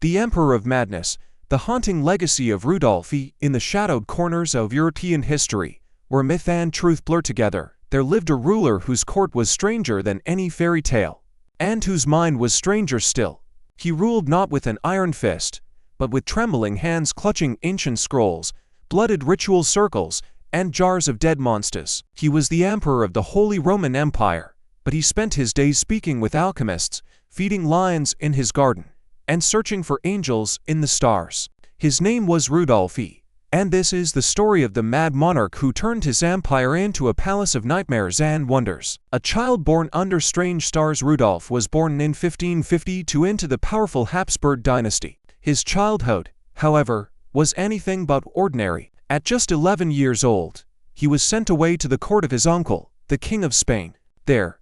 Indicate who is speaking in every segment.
Speaker 1: The Emperor of Madness, the haunting legacy of Rudolphi in the shadowed corners of European history, where myth and truth blur together. There lived a ruler whose court was stranger than any fairy tale, and whose mind was stranger still. He ruled not with an iron fist, but with trembling hands clutching ancient scrolls, blooded ritual circles, and jars of dead monsters. He was the emperor of the Holy Roman Empire, but he spent his days speaking with alchemists, feeding lions in his garden, and searching for angels in the stars. His name was Rudolphi, and this is the story of the mad monarch who turned his empire into a palace of nightmares and wonders. A child born under strange stars, Rudolph was born in 1552 into the powerful Habsburg dynasty. His childhood, however, was anything but ordinary. At just 11 years old, he was sent away to the court of his uncle, the King of Spain. There,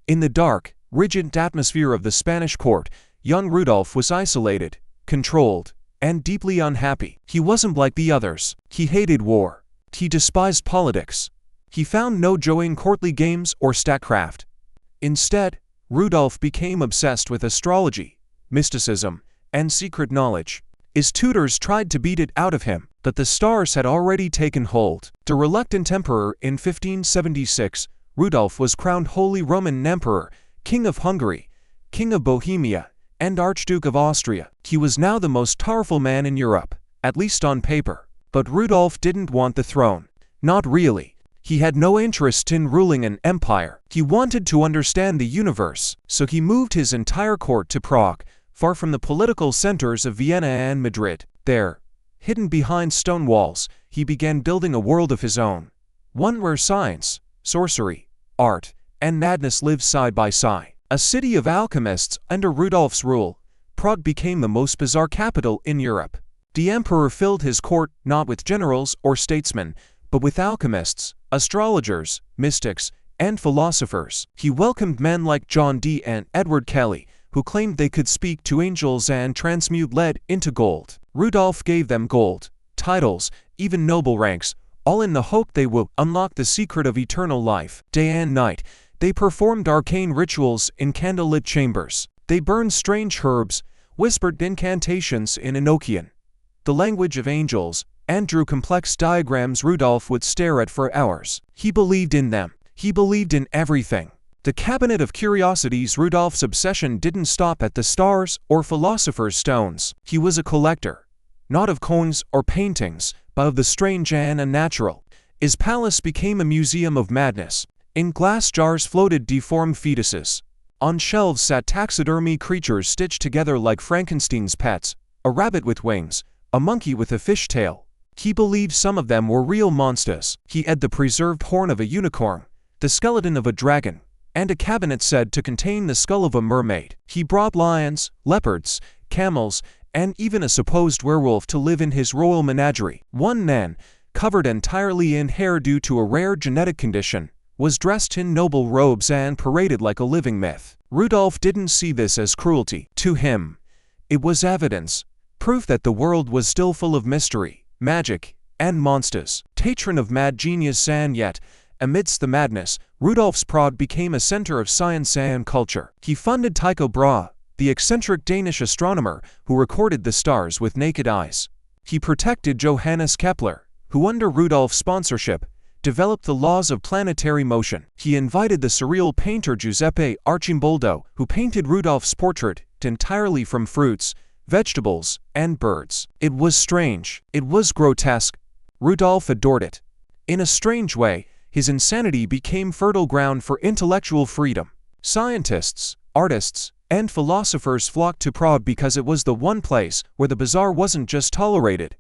Speaker 1: in the dark, rigid atmosphere of the Spanish court, young Rudolph was isolated, controlled, and deeply unhappy. He wasn't like the others. He hated war. He despised politics. He found no joy in courtly games or statecraft. Instead, Rudolph became obsessed with astrology, mysticism, and secret knowledge. His tutors tried to beat it out of him, but the stars had already taken hold. The reluctant emperor in 1576, Rudolph was crowned Holy Roman Emperor, King of Hungary, King of Bohemia, and Archduke of Austria. He was now the most powerful man in Europe, at least on paper. But Rudolph didn't want the throne. Not really. He had no interest in ruling an empire. He wanted to understand the universe, so he moved his entire court to Prague, far from the political centers of Vienna and Madrid. There, hidden behind stone walls, he began building a world of his own. One where science, sorcery, art, and madness lived side by side. A city of alchemists under Rudolph's rule, Prague became the most bizarre capital in Europe. The emperor filled his court not with generals or statesmen, but with alchemists, astrologers, mystics, and philosophers. He welcomed men like John Dee and Edward Kelly, who claimed they could speak to angels and transmute lead into gold. Rudolph gave them gold, titles, even noble ranks, all in the hope they will unlock the secret of eternal life. Day and night, they performed arcane rituals in candlelit chambers. They burned strange herbs, whispered incantations in Enochian, the language of angels, and drew complex diagrams Rudolph would stare at for hours. He believed in them. He believed in everything. The cabinet of curiosities. Rudolph's obsession didn't stop at the stars or philosopher's stones. He was a collector, not of coins or paintings, but of the strange and unnatural. His palace became a museum of madness. In glass jars floated deformed fetuses. On shelves sat taxidermy creatures stitched together like Frankenstein's pets, a rabbit with wings, a monkey with a fish tail. He believed some of them were real monsters. He had the preserved horn of a unicorn, the skeleton of a dragon, and a cabinet said to contain the skull of a mermaid. He brought lions, leopards, camels, and even a supposed werewolf to live in his royal menagerie. One man, covered entirely in hair due to a rare genetic condition, was dressed in noble robes and paraded like a living myth. Rudolph didn't see this as cruelty. To him, it was evidence, proof that the world was still full of mystery, magic, and monsters. Patron of mad genius, and yet, amidst the madness, Rudolph's Prague became a center of science and culture. He funded Tycho Brahe, the eccentric Danish astronomer who recorded the stars with naked eyes. He protected Johannes Kepler, who under Rudolph's sponsorship, developed the laws of planetary motion. He invited the surreal painter Giuseppe Arcimboldo, who painted Rudolph's portrait entirely from fruits, vegetables, and birds. It was strange. It was grotesque. Rudolph adored it. In a strange way, his insanity became fertile ground for intellectual freedom. Scientists, artists, and philosophers flocked to Prague because it was the one place where the bizarre wasn't just tolerated,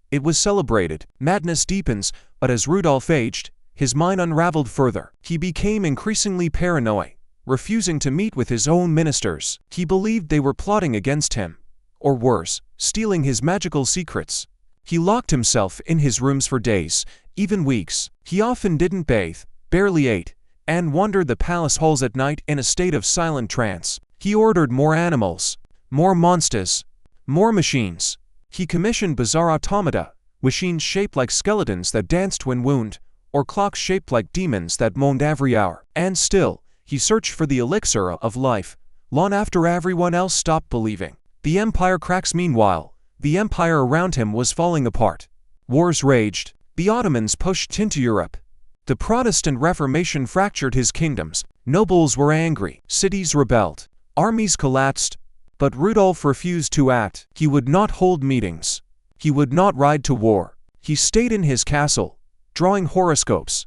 Speaker 1: it was celebrated. Madness deepens, but as Rudolph aged, his mind unraveled further. He became increasingly paranoid, refusing to meet with his own ministers. He believed they were plotting against him, or worse, stealing his magical secrets. He locked himself in his rooms for days, even weeks. He often didn't bathe, barely ate, and wandered the palace halls at night in a state of silent trance. He ordered more animals, more monsters, more machines. He commissioned bizarre automata, machines shaped like skeletons that danced when wounded, or clocks shaped like demons that moaned every hour. And still, he searched for the elixir of life, long after everyone else stopped believing. The empire cracks. Meanwhile, the empire around him was falling apart. Wars raged. The Ottomans pushed into Europe. The Protestant Reformation fractured his kingdoms. Nobles were angry. Cities rebelled. Armies collapsed. But Rudolf refused to act. He would not hold meetings. He would not ride to war. He stayed in his castle, drawing horoscopes.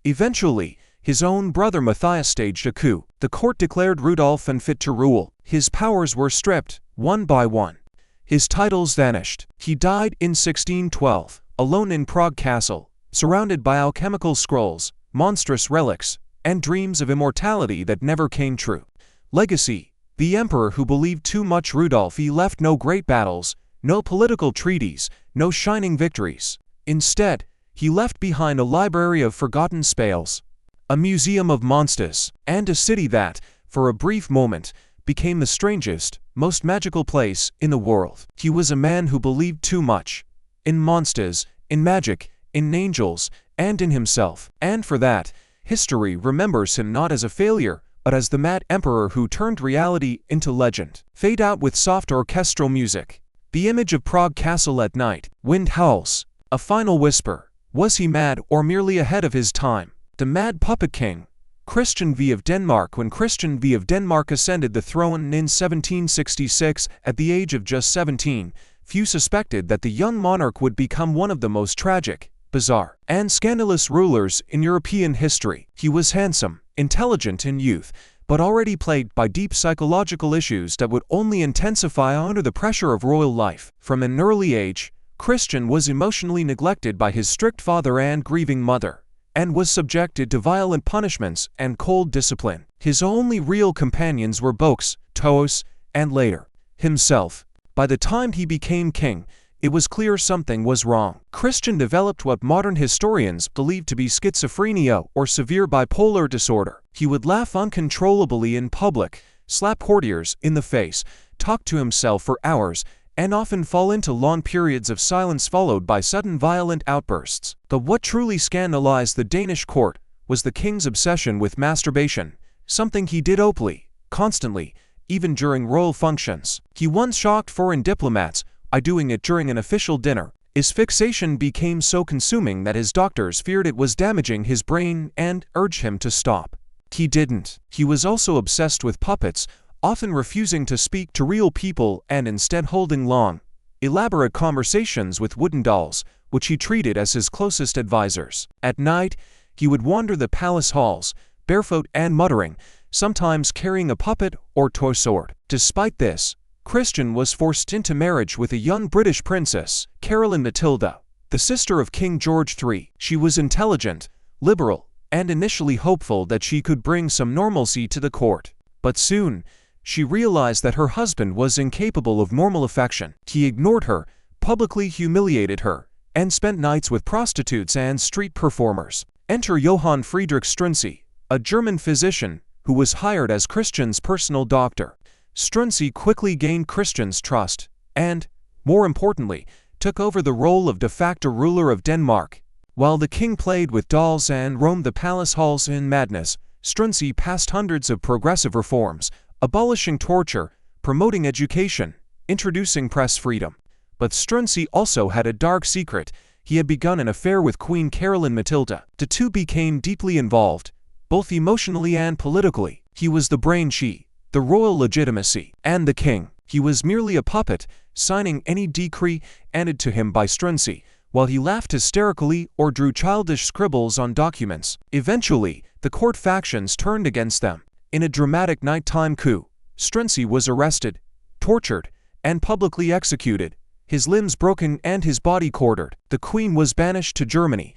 Speaker 1: Eventually, his own brother Matthias staged a coup. The court declared Rudolf unfit to rule. His powers were stripped, one by one. His titles vanished. He died in 1612, alone in Prague Castle, surrounded by alchemical scrolls, monstrous relics, and dreams of immortality that never came true. Legacy: the emperor who believed too much. Rudolf left no great battles, no political treaties, no shining victories. Instead, he left behind a library of forgotten spells, a museum of monsters, and a city that, for a brief moment, became the strangest, most magical place in the world. He was a man who believed too much in monsters, in magic, in angels, and in himself. And for that, history remembers him not as a failure, but as the mad emperor who turned reality into legend. Fade out with soft orchestral music. The image of Prague Castle at night. Wind howls. A final whisper. Was he mad or merely ahead of his time? The Mad Puppet King. Christian V of Denmark. When Christian V of Denmark ascended the throne in 1766, at the age of just 17, few suspected that the young monarch would become one of the most tragic, bizarre, and scandalous rulers in European history. He was handsome, intelligent in youth, but already plagued by deep psychological issues that would only intensify under the pressure of royal life. From an early age, Christian was emotionally neglected by his strict father and grieving mother, and was subjected to violent punishments and cold discipline. His only real companions were books, toes, and later, himself. By the time he became king, it was clear something was wrong. Christian developed what modern historians believe to be schizophrenia or severe bipolar disorder. He would laugh uncontrollably in public, slap courtiers in the face, talk to himself for hours, and often fall into long periods of silence followed by sudden violent outbursts. But what truly scandalized the Danish court was the king's obsession with masturbation, something he did openly, constantly, even during royal functions. He once shocked foreign diplomats by doing it during an official dinner. His fixation became so consuming that his doctors feared it was damaging his brain and urged him to stop. He didn't. He was also obsessed with puppets, often refusing to speak to real people and instead holding long, elaborate conversations with wooden dolls, which he treated as his closest advisors. At night, he would wander the palace halls, barefoot and muttering, sometimes carrying a puppet or toy sword. Despite this, Christian was forced into marriage with a young British princess, Caroline Matilda, the sister of King George III. She was intelligent, liberal, and initially hopeful that she could bring some normalcy to the court. But soon, she realized that her husband was incapable of normal affection. He ignored her, publicly humiliated her, and spent nights with prostitutes and street performers. Enter Johann Friedrich Struensee, a German physician who was hired as Christian's personal doctor. Struensee quickly gained Christian's trust and, more importantly, took over the role of de facto ruler of Denmark. While the king played with dolls and roamed the palace halls in madness, Struensee passed hundreds of progressive reforms, abolishing torture, promoting education, introducing press freedom. But Struensee also had a dark secret. He had begun an affair with Queen Caroline Matilda. The two became deeply involved, both emotionally and politically. He was the brain, she the royal legitimacy, and the king. He was merely a puppet, signing any decree handed to him by Struensee, while he laughed hysterically or drew childish scribbles on documents. Eventually, the court factions turned against them. In a dramatic nighttime coup, Struensee was arrested, tortured, and publicly executed, his limbs broken and his body quartered. The queen was banished to Germany,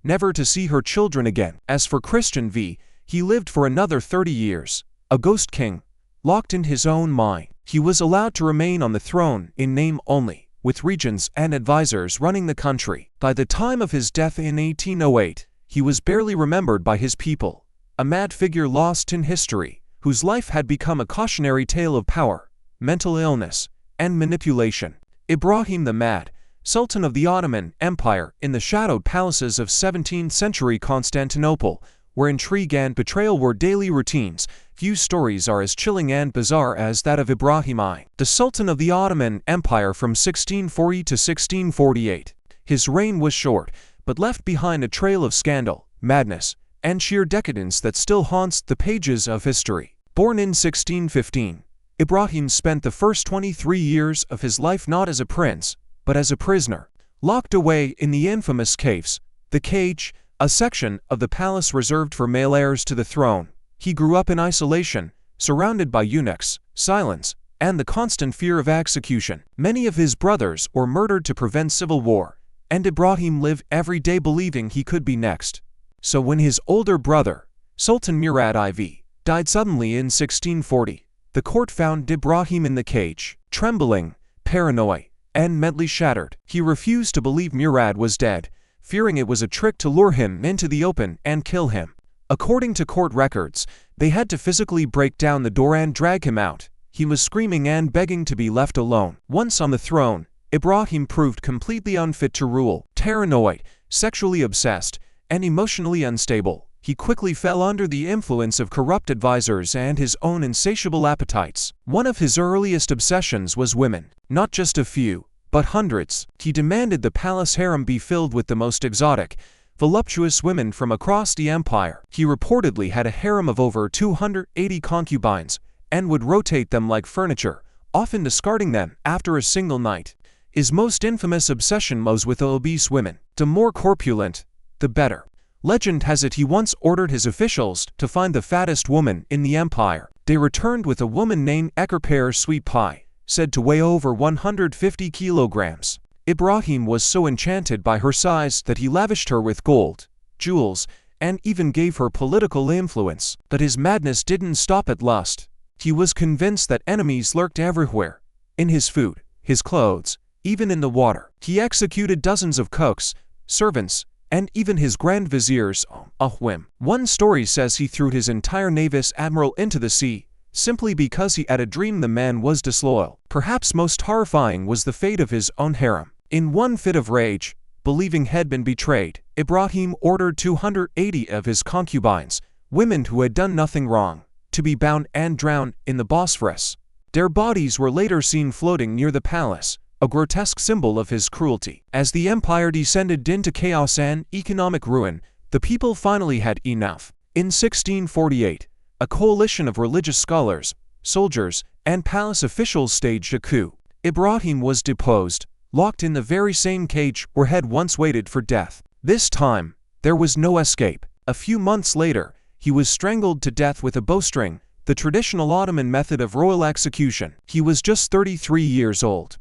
Speaker 1: never to see her children again. As for Christian V, he lived for another 30 years, a ghost king, locked in his own mind. He was allowed to remain on the throne in name only, with regents and advisors running the country. By the time of his death in 1808, he was barely remembered by his people, a mad figure lost in history, whose life had become a cautionary tale of power, mental illness, and manipulation. Ibrahim the Mad, Sultan of the Ottoman Empire in the shadowed palaces of 17th-century Constantinople, where intrigue and betrayal were daily routines, few stories are as chilling and bizarre as that of Ibrahim I, the Sultan of the Ottoman Empire from 1640 to 1648. His reign was short, but left behind a trail of scandal, madness, and sheer decadence that still haunts the pages of history. Born in 1615, Ibrahim spent the first 23 years of his life not as a prince, but as a prisoner, locked away in the infamous caves, the cage, a section of the palace reserved for male heirs to the throne. He grew up in isolation, surrounded by eunuchs, silence, and the constant fear of execution. Many of his brothers were murdered to prevent civil war, and Ibrahim lived every day believing he could be next. So when his older brother, Sultan Murad IV, died suddenly in 1640, the court found Ibrahim in the cage, trembling, paranoid, and mentally shattered. He refused to believe Murad was dead, fearing it was a trick to lure him into the open and kill him. According to court records, they had to physically break down the door and drag him out. He was screaming and begging to be left alone. Once on the throne, Ibrahim proved completely unfit to rule. Paranoid, sexually obsessed, and emotionally unstable, he quickly fell under the influence of corrupt advisors and his own insatiable appetites. One of his earliest obsessions was women, not just a few, but hundreds. He demanded the palace harem be filled with the most exotic, voluptuous women from across the empire. He reportedly had a harem of over 280 concubines, and would rotate them like furniture, often discarding them after a single night. His most infamous obsession was with obese women. The more corpulent, the better. Legend has it he once ordered his officials to find the fattest woman in the empire. They returned with a woman named Ekerper Sweet Pie, said to weigh over 150 kilograms. Ibrahim was so enchanted by her size that he lavished her with gold, jewels, and even gave her political influence. But his madness didn't stop at lust. He was convinced that enemies lurked everywhere, in his food, his clothes, even in the water. He executed dozens of cooks, servants, and even his grand viziers on a whim. One story says he threw his entire navis admiral into the sea, simply because he had a dream the man was disloyal. Perhaps most horrifying was the fate of his own harem. In one fit of rage, believing had been betrayed, Ibrahim ordered 280 of his concubines, women who had done nothing wrong, to be bound and drowned in the Bosphorus. Their bodies were later seen floating near the palace, a grotesque symbol of his cruelty. As the empire descended into chaos and economic ruin, the people finally had enough. In 1648, a coalition of religious scholars, soldiers, and palace officials staged a coup. Ibrahim was deposed, locked in the very same cage where had once waited for death. This time, there was no escape. A few months later, he was strangled to death with a bowstring, the traditional Ottoman method of royal execution. He was just 33 years old.